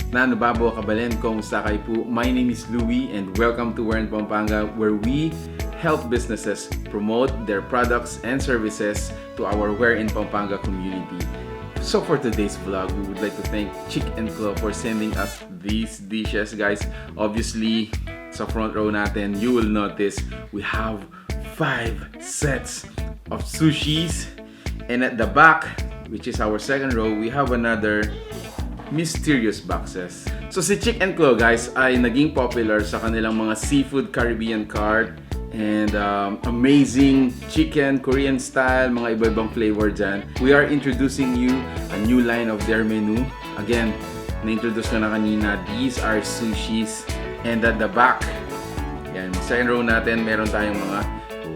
Nanubabo kabalen, kumusta kayo po? My name is Louie and welcome to We're in Pampanga, where we help businesses promote their products and services to our We're in Pampanga community. So for today's vlog, we would like to thank Chick and Claw for sending us these dishes, guys. Obviously, sa front row natin, you will notice we have 5 sets of sushis, and at the back, which is our second row, we have another mysterious boxes. So si Chick and Claw, guys, ay naging popular sa kanilang mga seafood Caribbean cart and amazing chicken, Korean style, mga iba-ibang flavor dyan. We are introducing you a new line of their menu. Again, na-introduce ko na kanina, these are sushis. And at the back, yan, second row natin, meron tayong mga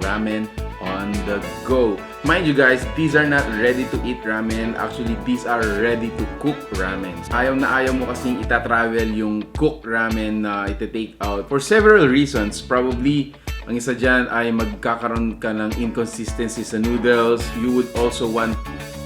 ramen on the go. Mind you guys, these are not ready to eat ramen. Actually, these are ready to cook ramen. Ayaw na ayaw mo kasing ita-travel yung cooked ramen na ita-take out for several reasons. Probably, ang isa dyan ay magkakaroon ka ng inconsistency sa noodles. You would also want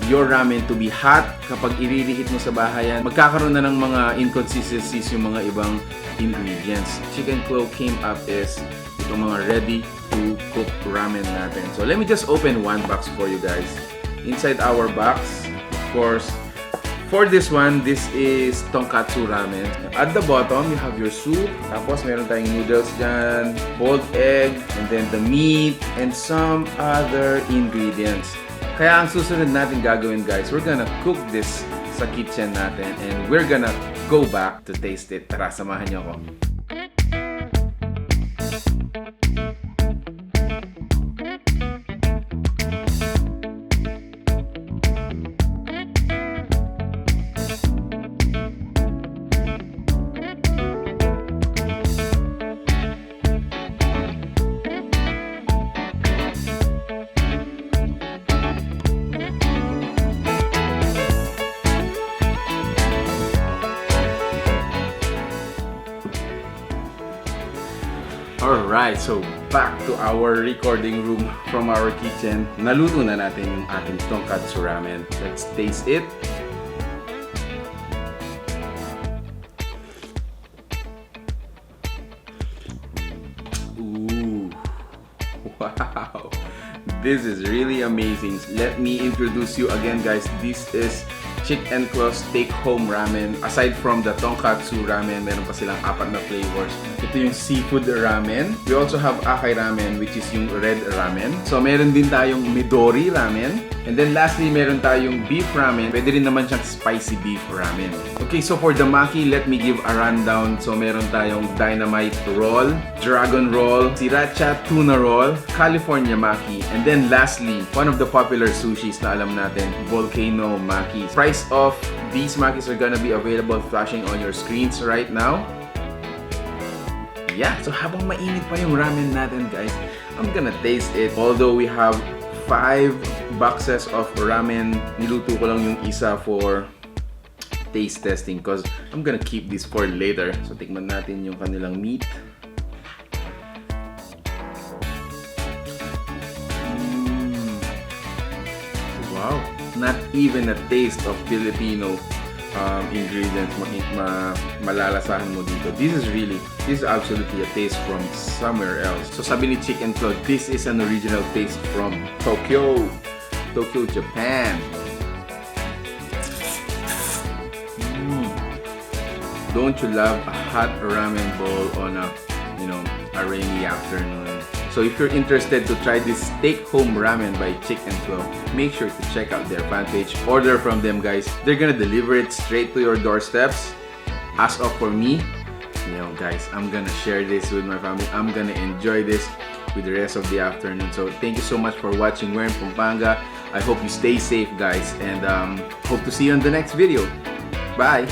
your ramen to be hot. Kapag i-reheat mo sa bahay yan, magkakaroon na ng mga inconsistencies yung mga ibang ingredients. Chicken Claw came up is itong mga ready to cook ramen natin. So let me just open one box for you guys. Inside our box, of course, for this one, this is tonkatsu ramen. At the bottom, you have your soup. Tapos meron tayong noodles dyan, boiled egg, and then the meat, and some other ingredients. Kaya ang susunod natin gagawin, guys, we're gonna cook this sa kitchen natin, and we're gonna go back to taste it. Tara, samahan niyo ako. Alright, so back to our recording room from our kitchen. Naluto na natin yung ating tonkatsu ramen. Let's taste it. Ooh, wow, this is really amazing. Let me introduce you again, guys. This is Chick and Claw's take-home ramen. Aside from the tonkatsu ramen, meron pa silang 4 na flavors. Ito yung seafood ramen. We also have akai ramen, which is yung red ramen. So meron din tayong midori ramen. And then lastly, meron tayong beef ramen. Pwede rin naman siyang spicy beef ramen. Okay, so for the Maki, let me give a rundown. So meron tayong Dynamite roll, Dragon roll, Sriracha Tuna roll, California Maki, and then lastly, one of the popular sushis na alam natin, Volcano Maki. Price of these Makis are gonna be available flashing on your screens right now. Yeah, so habang mainit pa yung ramen natin, guys, I'm gonna taste it. Although we have 5 boxes of ramen, niluto ko lang yung isa for taste testing because I'm gonna keep this for later. So tikman natin yung kanilang meat. Wow, not even a taste of Filipino ingredients malalasahan mo dito. This is absolutely a taste from somewhere else. So sabi ni Chick and Claw, this is an original taste from Tokyo, Japan. Don't you love a hot ramen bowl on a rainy afternoon? So if you're interested to try this take-home ramen by Chick and Claw, make sure to check out their fan page. Order from them, guys. They're gonna deliver it straight to your doorsteps. As of for me, guys, I'm gonna share this with my family. I'm gonna enjoy this with the rest of the afternoon. So thank you so much for watching We're in Pampanga. I hope you stay safe, guys, and hope to see you on the next video. Bye!